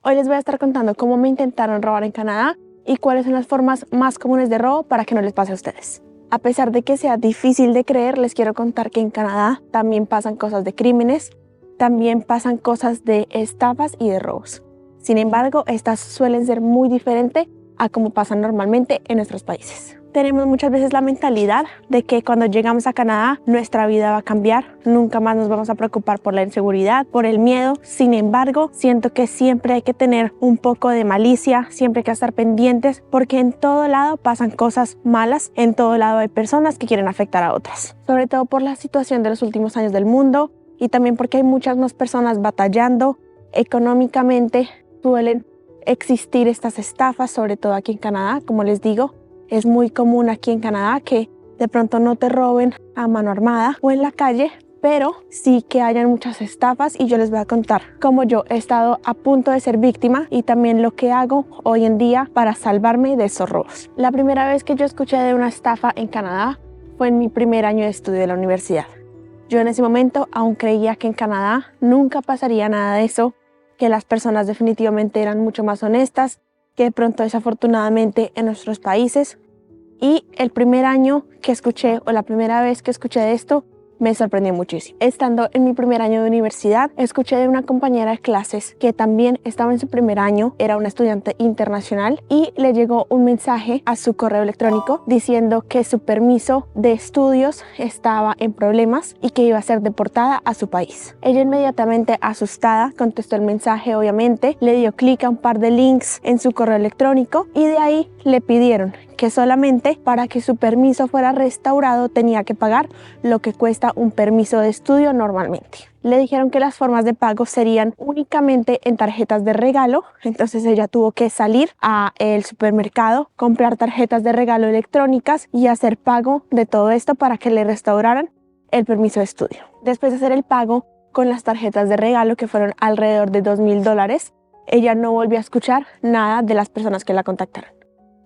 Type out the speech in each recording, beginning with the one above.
Hoy les voy a estar contando cómo me intentaron robar en Canadá y cuáles son las formas más comunes de robo para que no les pase a ustedes. A pesar de que sea difícil de creer, les quiero contar que en Canadá también pasan cosas de crímenes, también pasan cosas de estafas y de robos. Sin embargo, estas suelen ser muy diferentes a como pasan normalmente en nuestros países. Tenemos muchas veces la mentalidad de que cuando llegamos a Canadá nuestra vida va a cambiar, nunca más nos vamos a preocupar por la inseguridad, por el miedo. Sin embargo, siento que siempre hay que tener un poco de malicia, siempre hay que estar pendientes porque en todo lado pasan cosas malas, en todo lado hay personas que quieren afectar a otras. Sobre todo por la situación de los últimos años del mundo y también porque hay muchas más personas batallando económicamente. Suelen existir estas estafas, sobre todo aquí en Canadá, como les digo. Es muy común aquí en Canadá que de pronto no te roben a mano armada o en la calle, pero sí que hayan muchas estafas y yo les voy a contar cómo yo he estado a punto de ser víctima y también lo que hago hoy en día para salvarme de esos robos. La primera vez que yo escuché de una estafa en Canadá fue en mi primer año de estudio de la universidad. Yo en ese momento aún creía que en Canadá nunca pasaría nada de eso, que las personas definitivamente eran mucho más honestas que de pronto desafortunadamente en nuestros países. Y el primer año que escuché, o la primera vez que escuché de esto, me sorprendió muchísimo. Estando en mi primer año de universidad, escuché de una compañera de clases que también estaba en su primer año, era una estudiante internacional, y le llegó un mensaje a su correo electrónico diciendo que su permiso de estudios estaba en problemas y que iba a ser deportada a su país. Ella inmediatamente asustada contestó el mensaje, obviamente, le dio clic a un par de links en su correo electrónico y de ahí le pidieron que solamente para que su permiso fuera restaurado tenía que pagar lo que cuesta un permiso de estudio normalmente. Le dijeron que las formas de pago serían únicamente en tarjetas de regalo, entonces ella tuvo que salir al supermercado, comprar tarjetas de regalo electrónicas y hacer pago de todo esto para que le restauraran el permiso de estudio. Después de hacer el pago con las tarjetas de regalo, que fueron alrededor de $2,000, ella no volvió a escuchar nada de las personas que la contactaron.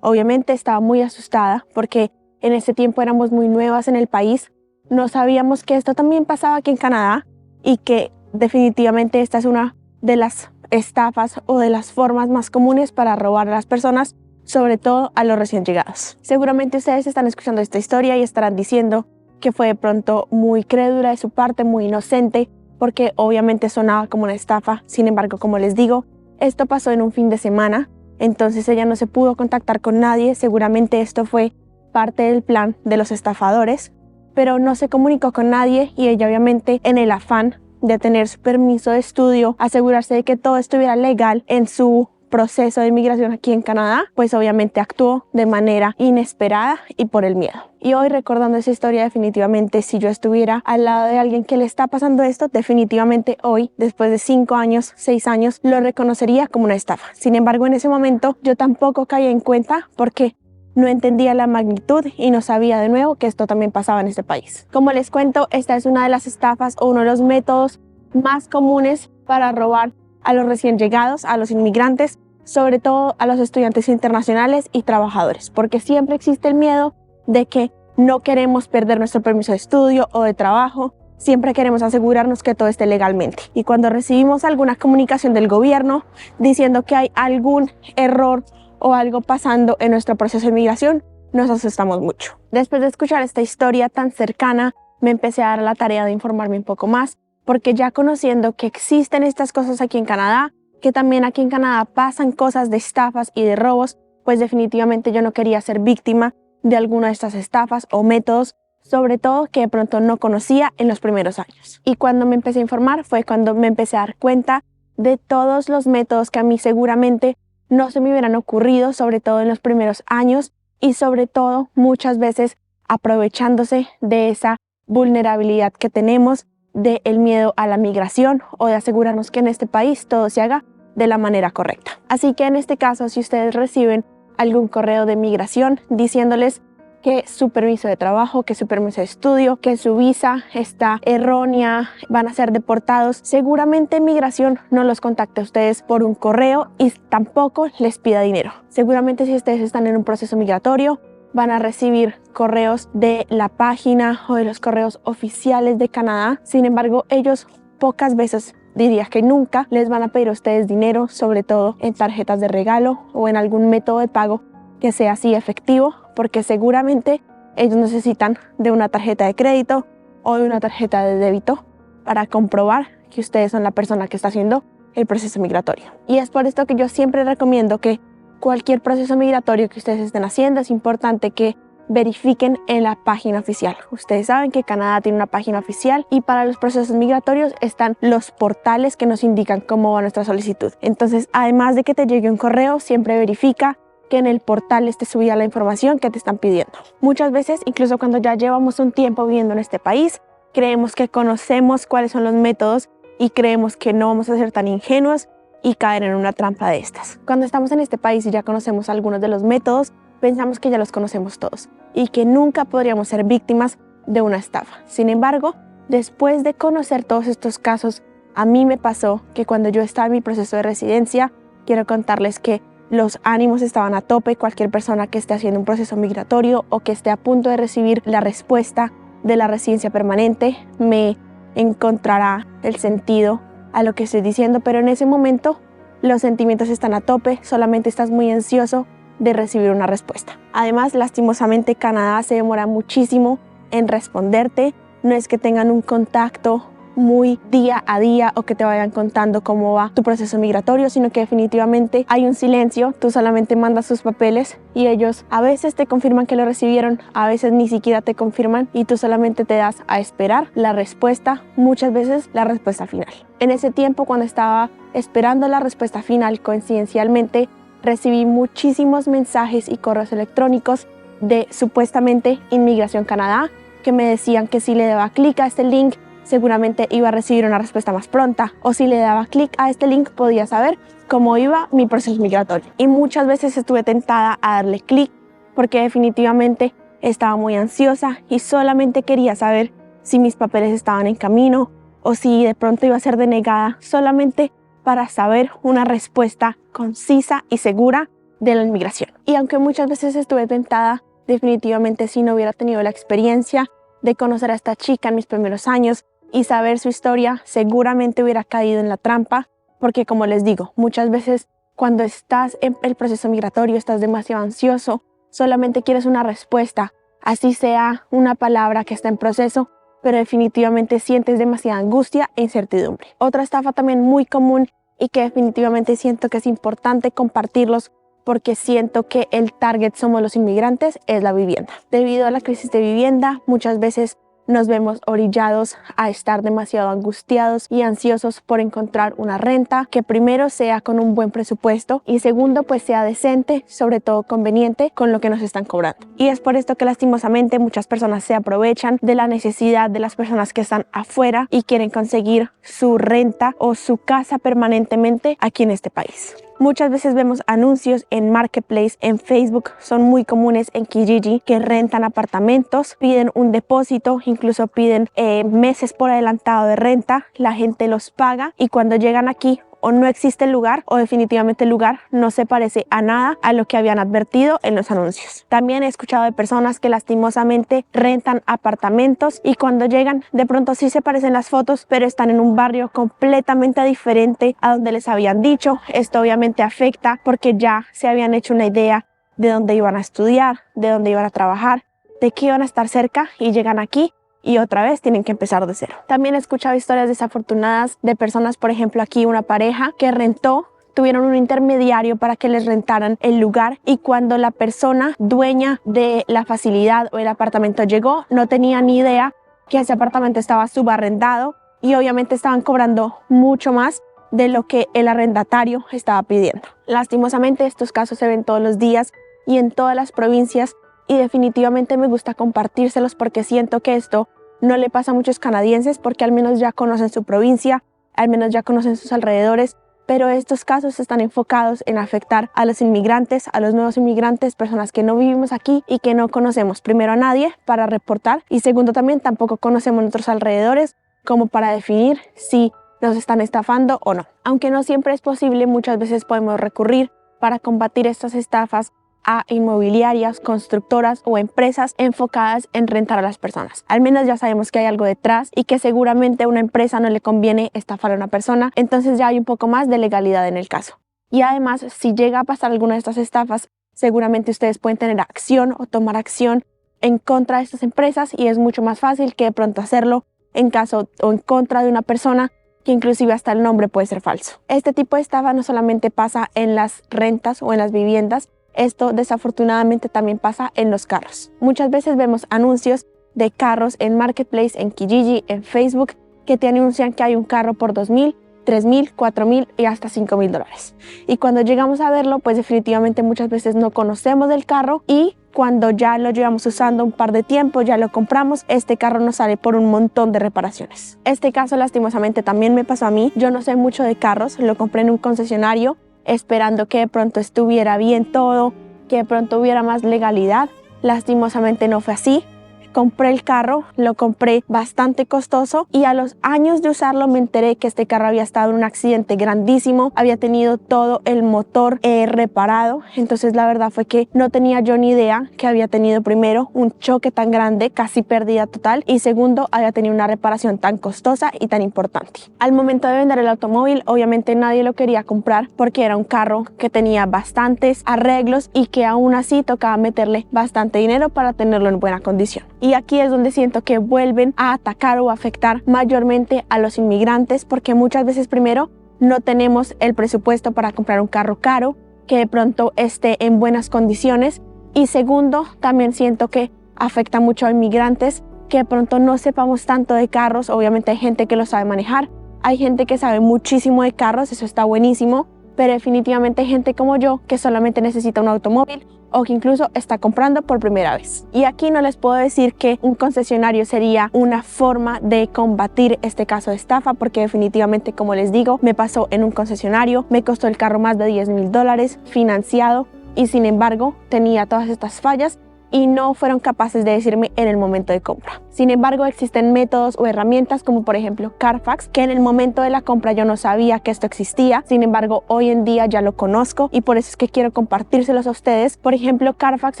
Obviamente estaba muy asustada porque en ese tiempo éramos muy nuevas en el país, no sabíamos que esto también pasaba aquí en Canadá y que definitivamente esta es una de las estafas o de las formas más comunes para robar a las personas, sobre todo a los recién llegados. Seguramente ustedes están escuchando esta historia y estarán diciendo que fue de pronto muy crédula de su parte, muy inocente, porque obviamente sonaba como una estafa. Sin embargo, como les digo, esto pasó en un fin de semana. Entonces ella no se pudo contactar con nadie, seguramente esto fue parte del plan de los estafadores, pero no se comunicó con nadie y ella obviamente en el afán de tener su permiso de estudio, asegurarse de que todo estuviera legal en su proceso de inmigración aquí en Canadá, pues obviamente actuó de manera inesperada y por el miedo. Y hoy recordando esa historia, definitivamente si yo estuviera al lado de alguien que le está pasando esto, definitivamente hoy, después de 5 años, 6 años, lo reconocería como una estafa. Sin embargo, en ese momento yo tampoco caí en cuenta porque no entendía la magnitud y no sabía de nuevo que esto también pasaba en este país. Como les cuento, esta es una de las estafas o uno de los métodos más comunes para robar a los recién llegados, a los inmigrantes, sobre todo a los estudiantes internacionales y trabajadores, porque siempre existe el miedo de que no queremos perder nuestro permiso de estudio o de trabajo, siempre queremos asegurarnos que todo esté legalmente. Y cuando recibimos alguna comunicación del gobierno diciendo que hay algún error o algo pasando en nuestro proceso de migración, nos asustamos mucho. Después de escuchar esta historia tan cercana, me empecé a dar la tarea de informarme un poco más, porque ya conociendo que existen estas cosas aquí en Canadá, que también aquí en Canadá pasan cosas de estafas y de robos, pues definitivamente yo no quería ser víctima de alguna de estas estafas o métodos, sobre todo que de pronto no conocía en los primeros años. Y cuando me empecé a informar fue cuando me empecé a dar cuenta de todos los métodos que a mí seguramente no se me hubieran ocurrido, sobre todo en los primeros años y sobre todo muchas veces aprovechándose de esa vulnerabilidad que tenemos, del miedo a la migración o de asegurarnos que en este país todo se haga de la manera correcta. Así que en este caso, si ustedes reciben algún correo de migración diciéndoles que su permiso de trabajo, que su permiso de estudio, que su visa está errónea, van a ser deportados, seguramente migración no los contacte a ustedes por un correo y tampoco les pida dinero. Seguramente si ustedes están en un proceso migratorio, van a recibir correos de la página o de los correos oficiales de Canadá. Sin embargo, ellos pocas veces diría que nunca les van a pedir a ustedes dinero, sobre todo en tarjetas de regalo o en algún método de pago que sea así efectivo, porque seguramente ellos necesitan de una tarjeta de crédito o de una tarjeta de débito para comprobar que ustedes son la persona que está haciendo el proceso migratorio. Y es por esto que yo siempre recomiendo que cualquier proceso migratorio que ustedes estén haciendo, es importante que verifiquen en la página oficial. Ustedes saben que Canadá tiene una página oficial y para los procesos migratorios están los portales que nos indican cómo va nuestra solicitud. Entonces, además de que te llegue un correo, siempre verifica que en el portal esté subida la información que te están pidiendo. Muchas veces, incluso cuando ya llevamos un tiempo viviendo en este país, creemos que conocemos cuáles son los métodos y creemos que no vamos a ser tan ingenuos y caer en una trampa de estas. Cuando estamos en este país y ya conocemos algunos de los métodos, pensamos que ya los conocemos todos y que nunca podríamos ser víctimas de una estafa. Sin embargo, después de conocer todos estos casos, a mí me pasó que cuando yo estaba en mi proceso de residencia, quiero contarles que los ánimos estaban a tope. Cualquier persona que esté haciendo un proceso migratorio o que esté a punto de recibir la respuesta de la residencia permanente me encontrará el sentido a lo que estoy diciendo, pero en ese momento los sentimientos están a tope, solamente estás muy ansioso de recibir una respuesta. Además, lastimosamente, Canadá se demora muchísimo en responderte. No es que tengan un contacto muy día a día o que te vayan contando cómo va tu proceso migratorio, sino que definitivamente hay un silencio. Tú solamente mandas tus papeles y ellos a veces te confirman que lo recibieron, a veces ni siquiera te confirman y tú solamente te das a esperar la respuesta, muchas veces la respuesta final. En ese tiempo, cuando estaba esperando la respuesta final, coincidencialmente recibí muchísimos mensajes y correos electrónicos de supuestamente Inmigración Canadá que me decían que si le daba clic a este link seguramente iba a recibir una respuesta más pronta, o si le daba clic a este link podía saber cómo iba mi proceso migratorio. Y muchas veces estuve tentada a darle clic porque definitivamente estaba muy ansiosa y solamente quería saber si mis papeles estaban en camino o si de pronto iba a ser denegada, solamente para saber una respuesta concisa y segura de la inmigración. Y aunque muchas veces estuve tentada, definitivamente si no hubiera tenido la experiencia de conocer a esta chica en mis primeros años y saber su historia, seguramente hubiera caído en la trampa, porque como les digo, muchas veces cuando estás en el proceso migratorio estás demasiado ansioso, solamente quieres una respuesta, así sea una palabra que está en proceso, pero definitivamente sientes demasiada angustia e incertidumbre. Otra estafa también muy común y que definitivamente siento que es importante compartirlos porque siento que el target somos los inmigrantes, es la vivienda. Debido a la crisis de vivienda, muchas veces nos vemos orillados a estar demasiado angustiados y ansiosos por encontrar una renta que primero sea con un buen presupuesto y segundo pues sea decente, sobre todo conveniente con lo que nos están cobrando. Y es por esto que lastimosamente muchas personas se aprovechan de la necesidad de las personas que están afuera y quieren conseguir su renta o su casa permanentemente aquí en este país. Muchas veces vemos anuncios en Marketplace, en Facebook, son muy comunes en Kijiji, que rentan apartamentos, piden un depósito, incluso piden meses por adelantado de renta, la gente los paga y cuando llegan aquí o no existe el lugar o definitivamente el lugar no se parece a nada a lo que habían advertido en los anuncios. También he escuchado de personas que lastimosamente rentan apartamentos y cuando llegan de pronto sí se parecen las fotos, pero están en un barrio completamente diferente a donde les habían dicho. Esto obviamente afecta porque ya se habían hecho una idea de dónde iban a estudiar, de dónde iban a trabajar, de qué iban a estar cerca y llegan aquí y otra vez tienen que empezar de cero. También he escuchado historias desafortunadas de personas, por ejemplo aquí una pareja que rentó, tuvieron un intermediario para que les rentaran el lugar y cuando la persona dueña de la facilidad o el apartamento llegó, no tenía ni idea que ese apartamento estaba subarrendado y obviamente estaban cobrando mucho más de lo que el arrendatario estaba pidiendo. Lastimosamente estos casos se ven todos los días y en todas las provincias y definitivamente me gusta compartírselos porque siento que esto no le pasa a muchos canadienses porque al menos ya conocen su provincia, al menos ya conocen sus alrededores, pero estos casos están enfocados en afectar a los inmigrantes, a los nuevos inmigrantes, personas que no vivimos aquí y que no conocemos primero a nadie para reportar y segundo también tampoco conocemos nuestros alrededores como para definir si nos están estafando o no. Aunque no siempre es posible, muchas veces podemos recurrir para combatir estas estafas a inmobiliarias, constructoras o empresas enfocadas en rentar a las personas. Al menos ya sabemos que hay algo detrás y que seguramente a una empresa no le conviene estafar a una persona, entonces ya hay un poco más de legalidad en el caso. Y además, si llega a pasar alguna de estas estafas, seguramente ustedes pueden tener acción o tomar acción en contra de estas empresas y es mucho más fácil que de pronto hacerlo en caso o en contra de una persona que inclusive hasta el nombre puede ser falso. Este tipo de estafa no solamente pasa en las rentas o en las viviendas, esto desafortunadamente también pasa en los carros. Muchas veces vemos anuncios de carros en Marketplace, en Kijiji, en Facebook, que te anuncian que hay un carro por $2,000, $3,000, $4,000 y hasta $5,000. Y cuando llegamos a verlo, pues definitivamente muchas veces no conocemos del carro y cuando ya lo llevamos usando un par de tiempo, ya lo compramos, este carro nos sale por un montón de reparaciones. Este caso lastimosamente también me pasó a mí. Yo no sé mucho de carros, lo compré en un concesionario esperando que de pronto estuviera bien todo, que de pronto hubiera más legalidad. Lastimosamente no fue así. Compré el carro, lo compré bastante costoso y a los años de usarlo me enteré que este carro había estado en un accidente grandísimo, había tenido todo el motor reparado. Entonces la verdad fue que no tenía yo ni idea que había tenido primero un choque tan grande, casi pérdida total, y segundo había tenido una reparación tan costosa y tan importante. Al momento de vender el automóvil, obviamente nadie lo quería comprar porque era un carro que tenía bastantes arreglos y que aún así tocaba meterle bastante dinero para tenerlo en buena condición. Y aquí es donde siento que vuelven a atacar o afectar mayormente a los inmigrantes porque muchas veces primero no tenemos el presupuesto para comprar un carro caro que de pronto esté en buenas condiciones y segundo también siento que afecta mucho a inmigrantes que de pronto no sepamos tanto de carros. Obviamente hay gente que lo sabe manejar, hay gente que sabe muchísimo de carros, eso está buenísimo, pero definitivamente hay gente como yo que solamente necesita un automóvil o que incluso está comprando por primera vez. Y aquí no les puedo decir que un concesionario sería una forma de combatir este caso de estafa porque definitivamente, como les digo, me pasó en un concesionario, me costó el carro más de $10,000 financiado y sin embargo tenía todas estas fallas y no fueron capaces de decirme en el momento de compra. Sin embargo, existen métodos o herramientas como por ejemplo Carfax, que en el momento de la compra yo no sabía que esto existía. Sin embargo, hoy en día ya lo conozco y por eso es que quiero compartírselos a ustedes. Por ejemplo, Carfax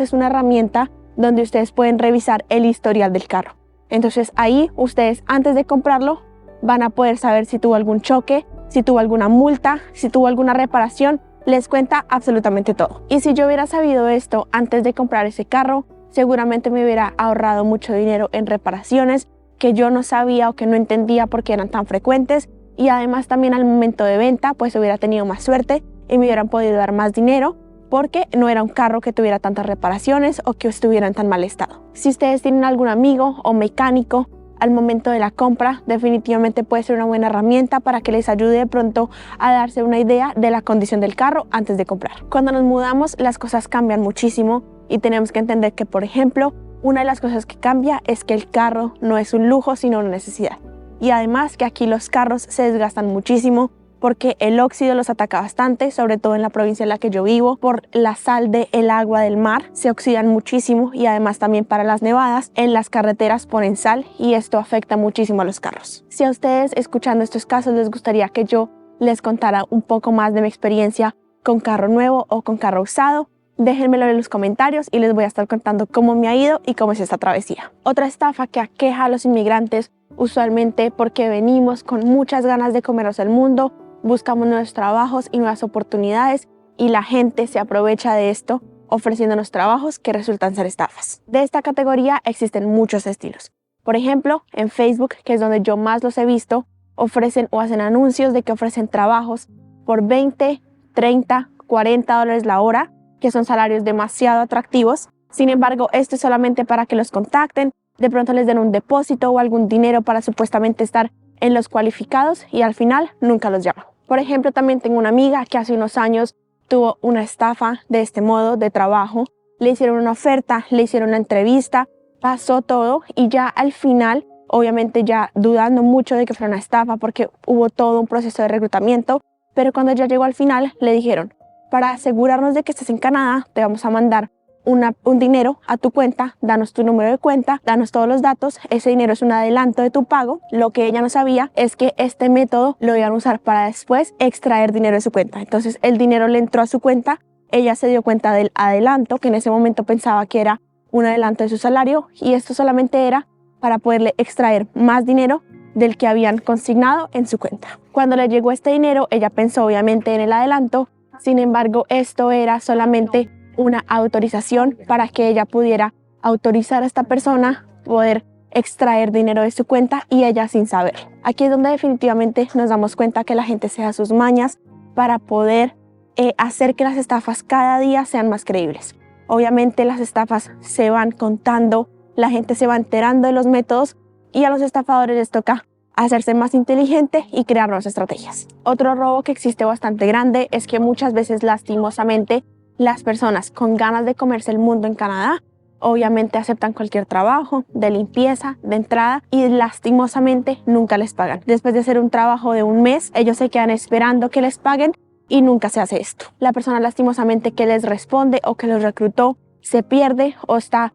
es una herramienta donde ustedes pueden revisar el historial del carro. Entonces ahí ustedes antes de comprarlo van a poder saber si tuvo algún choque, si tuvo alguna multa, si tuvo alguna reparación. Les cuenta absolutamente todo. Y si yo hubiera sabido esto antes de comprar ese carro, seguramente me hubiera ahorrado mucho dinero en reparaciones que yo no sabía o que no entendía por qué eran tan frecuentes y además también al momento de venta pues hubiera tenido más suerte y me hubieran podido dar más dinero porque no era un carro que tuviera tantas reparaciones o que estuviera en tan mal estado. Si ustedes tienen algún amigo o mecánico al momento de la compra, definitivamente puede ser una buena herramienta para que les ayude de pronto a darse una idea de la condición del carro antes de comprar. Cuando nos mudamos, las cosas cambian muchísimo y tenemos que entender que, por ejemplo, una de las cosas que cambia es que el carro no es un lujo, sino una necesidad. Y además que aquí los carros se desgastan muchísimo porque el óxido los ataca bastante, sobre todo en la provincia en la que yo vivo, por la sal del agua del mar, se oxidan muchísimo y además también para las nevadas, en las carreteras ponen sal y esto afecta muchísimo a los carros. Si a ustedes escuchando estos casos les gustaría que yo les contara un poco más de mi experiencia con carro nuevo o con carro usado, déjenmelo en los comentarios y les voy a estar contando cómo me ha ido y cómo es esta travesía. Otra estafa que aqueja a los inmigrantes usualmente porque venimos con muchas ganas de comernos el mundo, buscamos nuevos trabajos y nuevas oportunidades y la gente se aprovecha de esto ofreciéndonos trabajos que resultan ser estafas. De esta categoría existen muchos estilos. Por ejemplo, en Facebook, que es donde yo más los he visto, ofrecen o hacen anuncios de que ofrecen trabajos por 20, 30, $40 la hora, que son salarios demasiado atractivos. Sin embargo, esto es solamente para que los contacten, de pronto les den un depósito o algún dinero para supuestamente estar en los cualificados y al final nunca los llaman. Por ejemplo, también tengo una amiga que hace unos años tuvo una estafa de este modo de trabajo. Le hicieron una oferta, le hicieron una entrevista, pasó todo y ya al final, obviamente ya dudando mucho de que fuera una estafa porque hubo todo un proceso de reclutamiento, pero cuando ya llegó al final le dijeron, para asegurarnos de que estés en Canadá, te vamos a mandar un dinero a tu cuenta, danos tu número de cuenta, danos todos los datos, ese dinero es un adelanto de tu pago. Lo que ella no sabía es que este método lo iban a usar para después extraer dinero de su cuenta. Entonces el dinero le entró a su cuenta ella se dio cuenta del adelanto, que en ese momento pensaba que era un adelanto de su salario, y esto solamente era para poderle extraer más dinero del que habían consignado en su cuenta. Cuando le llegó este dinero, ella pensó obviamente en el adelanto. Sin embargo, esto era solamente una autorización para que ella pudiera autorizar a esta persona poder extraer dinero de su cuenta y ella sin saber. Aquí es donde definitivamente nos damos cuenta que la gente se da sus mañas para poder hacer que las estafas cada día sean más creíbles. Obviamente las estafas se van contando, la gente se va enterando de los métodos y a los estafadores les toca hacerse más inteligente y crear nuevas estrategias. Otro robo que existe bastante grande es que muchas veces, lastimosamente, las personas con ganas de comerse el mundo en Canadá obviamente aceptan cualquier trabajo de limpieza, de entrada, y lastimosamente nunca les pagan. Después de hacer un trabajo de un mes, ellos se quedan esperando que les paguen y nunca se hace esto. La persona lastimosamente que les responde o que los reclutó se pierde o está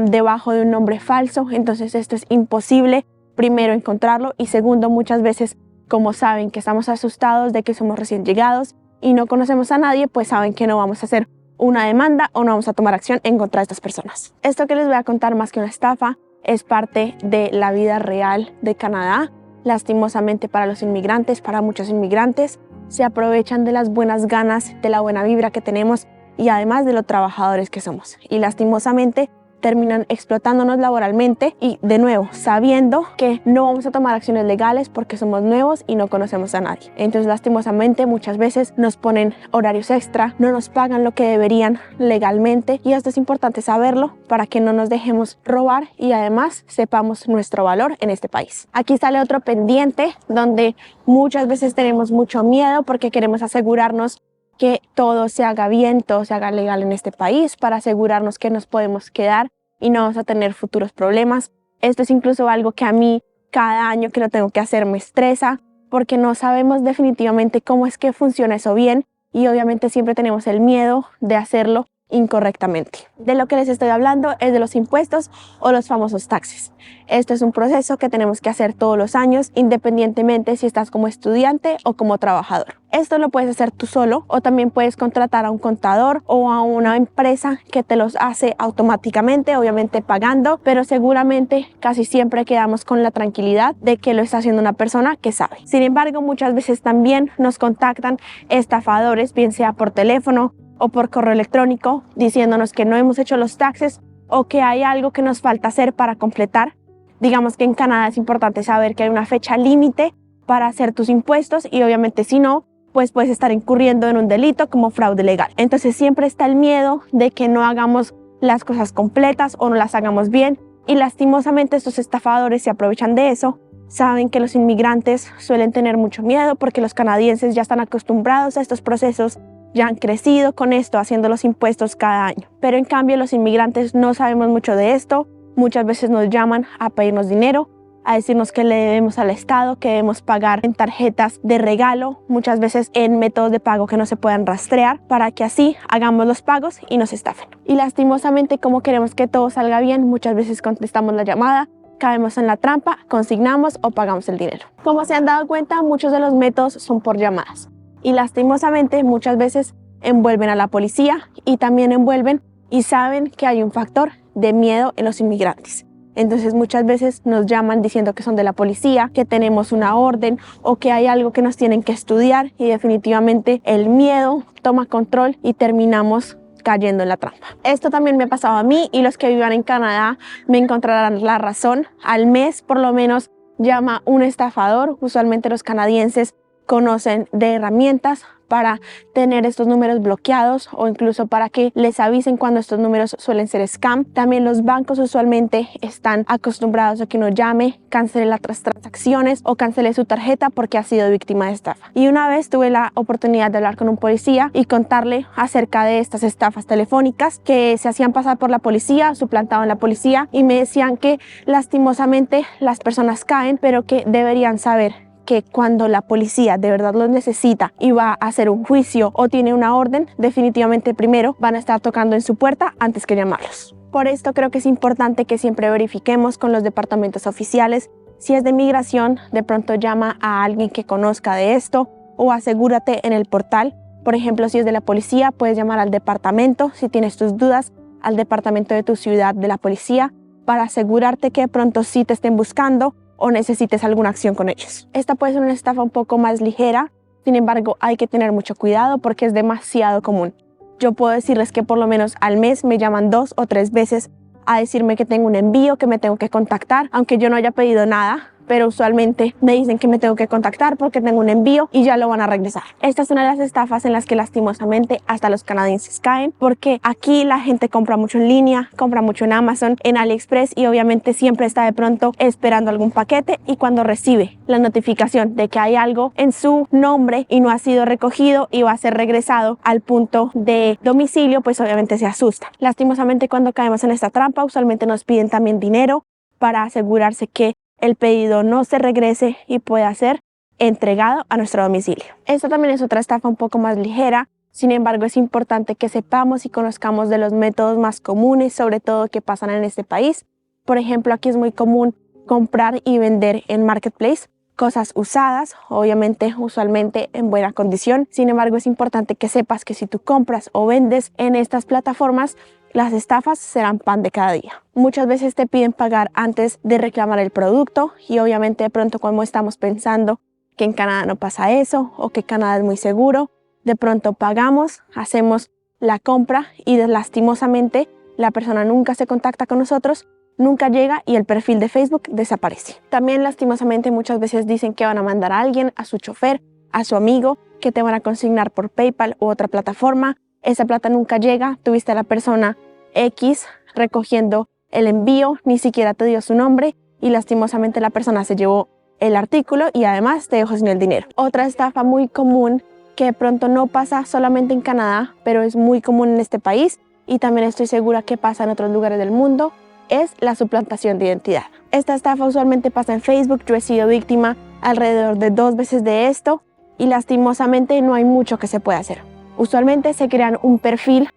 debajo de un nombre falso, entonces esto es imposible, primero, encontrarlo, y segundo, muchas veces, como saben que estamos asustados de que somos recién llegados y no conocemos a nadie, pues saben que no vamos a hacer una demanda o no vamos a tomar acción en contra de estas personas. Esto que les voy a contar, más que una estafa, es parte de la vida real de Canadá. Lastimosamente para los inmigrantes, para muchos inmigrantes, se aprovechan de las buenas ganas, de la buena vibra que tenemos y además de los trabajadores que somos. Y lastimosamente terminan explotándonos laboralmente y, de nuevo, sabiendo que no vamos a tomar acciones legales porque somos nuevos y no conocemos a nadie. Entonces, lastimosamente, muchas veces nos ponen horarios extra, no nos pagan lo que deberían legalmente, y esto es importante saberlo para que no nos dejemos robar y además sepamos nuestro valor en este país. Aquí sale otro pendiente donde muchas veces tenemos mucho miedo porque queremos asegurarnos que todo se haga bien, todo se haga legal en este país, para asegurarnos que nos podemos quedar y no vamos a tener futuros problemas. Esto es incluso algo que a mí, cada año que lo tengo que hacer, me estresa, porque no sabemos definitivamente cómo es que funciona eso bien, y obviamente siempre tenemos el miedo de hacerlo incorrectamente. De lo que les estoy hablando es de los impuestos o los famosos taxes. Esto es un proceso que tenemos que hacer todos los años, independientemente si estás como estudiante o como trabajador. Esto lo puedes hacer tú solo, o también puedes contratar a un contador o a una empresa que te los hace automáticamente, obviamente pagando, pero seguramente casi siempre quedamos con la tranquilidad de que lo está haciendo una persona que sabe. Sin embargo, muchas veces también nos contactan estafadores, bien sea por teléfono o por correo electrónico, diciéndonos que no hemos hecho los taxes o que hay algo que nos falta hacer para completar. Digamos que en Canadá es importante saber que hay una fecha límite para hacer tus impuestos, y obviamente si no, pues puedes estar incurriendo en un delito como fraude legal. Entonces siempre está el miedo de que no hagamos las cosas completas o no las hagamos bien, y lastimosamente estos estafadores se aprovechan de eso. Saben que los inmigrantes suelen tener mucho miedo porque los canadienses ya están acostumbrados a estos procesos, ya han crecido con esto, haciendo los impuestos cada año. Pero en cambio los inmigrantes no sabemos mucho de esto. Muchas veces nos llaman a pedirnos dinero, a decirnos que le debemos al Estado, que debemos pagar en tarjetas de regalo, muchas veces en métodos de pago que no se puedan rastrear, para que así hagamos los pagos y nos estafen. Y lastimosamente, como queremos que todo salga bien, muchas veces contestamos la llamada, caemos en la trampa, consignamos o pagamos el dinero. Como se han dado cuenta, muchos de los métodos son por llamadas. Y lastimosamente muchas veces envuelven a la policía, y también envuelven y saben que hay un factor de miedo en los inmigrantes. Entonces muchas veces nos llaman diciendo que son de la policía, que tenemos una orden o que hay algo que nos tienen que estudiar, y definitivamente el miedo toma control y terminamos cayendo en la trampa. Esto también me ha pasado a mí, y los que vivan en Canadá me encontrarán la razón. Al mes por lo menos llama un estafador. Usualmente los canadienses conocen de herramientas para tener estos números bloqueados, o incluso para que les avisen cuando estos números suelen ser scam. También los bancos usualmente están acostumbrados a que uno llame, cancele las transacciones o cancele su tarjeta porque ha sido víctima de estafa. Y una vez tuve la oportunidad de hablar con un policía y contarle acerca de estas estafas telefónicas que se hacían pasar por la policía, suplantaban la policía, y me decían que lastimosamente las personas caen, pero que deberían saber que cuando la policía de verdad los necesita y va a hacer un juicio o tiene una orden, definitivamente primero van a estar tocando en su puerta antes que llamarlos. Por esto creo que es importante que siempre verifiquemos con los departamentos oficiales. Si es de migración, de pronto llama a alguien que conozca de esto, o asegúrate en el portal Por ejemplo, si es de la policía, puedes llamar al departamento, si tienes tus dudas, al departamento de tu ciudad de la policía, para asegurarte que de pronto sí te estén buscando o necesites alguna acción con ellos. Esta puede ser una estafa un poco más ligera, sin embargo hay que tener mucho cuidado porque es demasiado común. Yo puedo decirles que por lo menos al mes me llaman 2 o 3 veces a decirme que tengo un envío, que me tengo que contactar, aunque yo no haya pedido nada, pero usualmente me dicen que me tengo que contactar porque tengo un envío y ya lo van a regresar. Esta es una de las estafas en las que lastimosamente hasta los canadienses caen, porque aquí la gente compra mucho en línea, compra mucho en Amazon, en AliExpress, y obviamente siempre está de pronto esperando algún paquete, y cuando recibe la notificación de que hay algo en su nombre y no ha sido recogido y va a ser regresado al punto de domicilio, pues obviamente se asusta. Lastimosamente, cuando caemos en esta trampa, usualmente nos piden también dinero para asegurarse que el pedido no se regrese y pueda ser entregado a nuestro domicilio. Esta también es otra estafa un poco más ligera, sin embargo es importante que sepamos y conozcamos de los métodos más comunes, sobre todo que pasan en este país. Por ejemplo, aquí es muy común comprar y vender en Marketplace cosas usadas, obviamente usualmente en buena condición. Sin embargo, es importante que sepas que si tú compras o vendes en estas plataformas, las estafas serán pan de cada día. Muchas veces te piden pagar antes de reclamar el producto, y obviamente de pronto, como estamos pensando que en Canadá no pasa eso o que Canadá es muy seguro, de pronto pagamos, hacemos la compra y lastimosamente la persona nunca se contacta con nosotros, nunca llega y el perfil de Facebook desaparece. También lastimosamente muchas veces dicen que van a mandar a alguien, a su chofer, a su amigo, que te van a consignar por PayPal u otra plataforma. Esa plata nunca llega, tuviste a la persona X recogiendo el envío, ni siquiera te dio su nombre y lastimosamente la persona se llevó el artículo y además te dejó sin el dinero. Otra estafa muy común que de pronto no pasa solamente en Canadá, pero es muy común en este país y también estoy segura que pasa en otros lugares del mundo, es la suplantación de identidad. Esta estafa usualmente pasa en Facebook. Yo he sido víctima alrededor de 2 veces de esto y lastimosamente no hay mucho que se pueda hacer. Usualmente se crean un perfil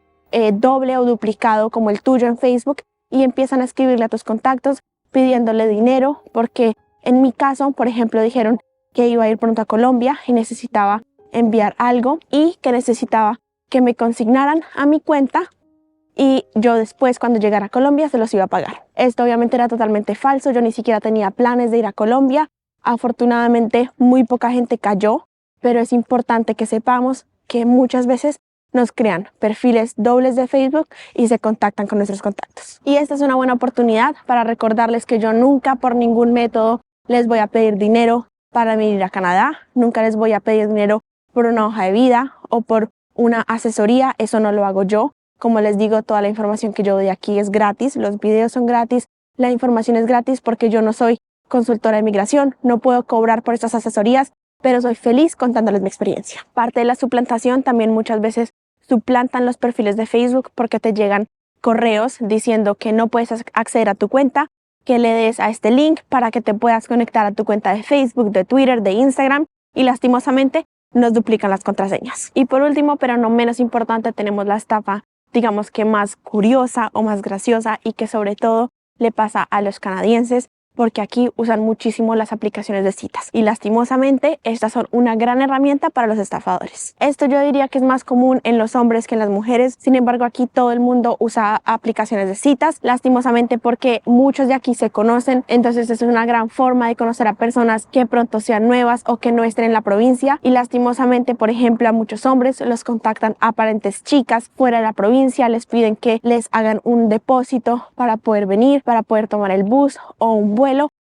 doble o duplicado como el tuyo en Facebook y empiezan a escribirle a tus contactos pidiéndole dinero, porque en mi caso, por ejemplo, dijeron que iba a ir pronto a Colombia y necesitaba enviar algo y que necesitaba que me consignaran a mi cuenta y yo después, cuando llegara a Colombia, se los iba a pagar. Esto obviamente era totalmente falso, yo ni siquiera tenía planes de ir a Colombia. Afortunadamente muy poca gente cayó, pero es importante que sepamos que muchas veces nos crean perfiles dobles de Facebook y se contactan con nuestros contactos. Y esta es una buena oportunidad para recordarles que yo nunca por ningún método les voy a pedir dinero para venir a Canadá, nunca les voy a pedir dinero por una hoja de vida o por una asesoría, eso no lo hago yo. Como les digo, toda la información que yo doy aquí es gratis, los videos son gratis, la información es gratis porque yo no soy consultora de migración, no puedo cobrar por estas asesorías, pero soy feliz contándoles mi experiencia. Parte de la suplantación, también muchas veces suplantan los perfiles de Facebook porque te llegan correos diciendo que no puedes acceder a tu cuenta, que le des a este link para que te puedas conectar a tu cuenta de Facebook, de Twitter, de Instagram, y lastimosamente nos duplican las contraseñas. Y por último, pero no menos importante, tenemos la estafa, digamos que más curiosa o más graciosa y que sobre todo le pasa a los canadienses, porque aquí usan muchísimo las aplicaciones de citas y lastimosamente estas son una gran herramienta para los estafadores. Esto yo diría que es más común en los hombres que en las mujeres, sin embargo aquí todo el mundo usa aplicaciones de citas, lastimosamente porque muchos de aquí se conocen, entonces es una gran forma de conocer a personas que pronto sean nuevas o que no estén en la provincia, y lastimosamente, por ejemplo, a muchos hombres los contactan aparentes chicas fuera de la provincia, les piden que les hagan un depósito para poder venir, para poder tomar el bus o un vuelo,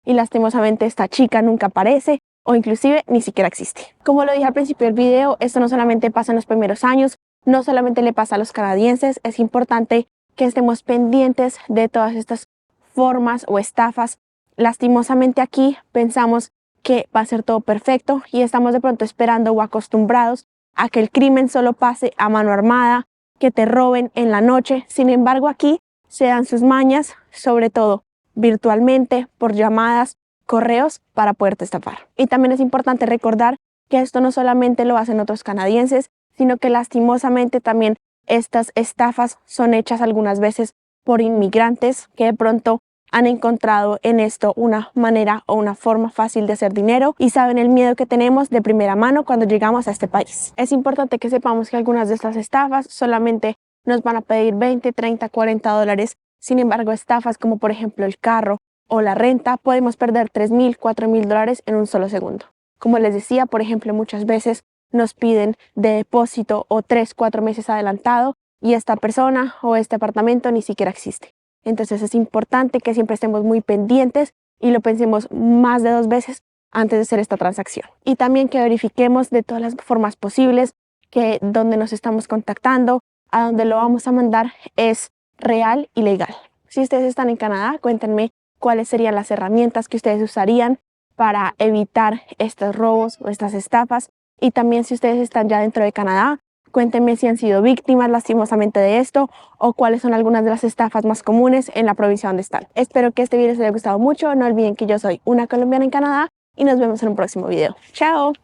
y lastimosamente esta chica nunca aparece o inclusive ni siquiera existe. Como lo dije al principio del video, esto no solamente pasa en los primeros años, no solamente le pasa a los canadienses, es importante que estemos pendientes de todas estas formas o estafas. Lastimosamente aquí pensamos que va a ser todo perfecto y estamos de pronto esperando o acostumbrados a que el crimen solo pase a mano armada, que te roben en la noche. Sin embargo, aquí se dan sus mañas, sobre todo virtualmente, por llamadas, correos, para poderte estafar. Y también es importante recordar que esto no solamente lo hacen otros canadienses, sino que lastimosamente también estas estafas son hechas algunas veces por inmigrantes que de pronto han encontrado en esto una manera o una forma fácil de hacer dinero y saben el miedo que tenemos de primera mano cuando llegamos a este país. Es importante que sepamos que algunas de estas estafas solamente nos van a pedir 20, 30, 40 dólares. Sin embargo, estafas como por ejemplo el carro o la renta, podemos perder 3.000, 4.000 dólares en un solo segundo. Como les decía, por ejemplo, muchas veces nos piden de depósito o 3, 4 meses adelantado y esta persona o este apartamento ni siquiera existe. Entonces es importante que siempre estemos muy pendientes y lo pensemos más de 2 veces antes de hacer esta transacción. Y también que verifiquemos de todas las formas posibles que donde nos estamos contactando, a donde lo vamos a mandar es real y legal. Si ustedes están en Canadá, cuéntenme cuáles serían las herramientas que ustedes usarían para evitar estos robos o estas estafas. Y también si ustedes están ya dentro de Canadá, cuéntenme si han sido víctimas lastimosamente de esto o cuáles son algunas de las estafas más comunes en la provincia donde están. Espero que este video les haya gustado mucho. No olviden que yo soy una colombiana en Canadá y nos vemos en un próximo video. ¡Chao!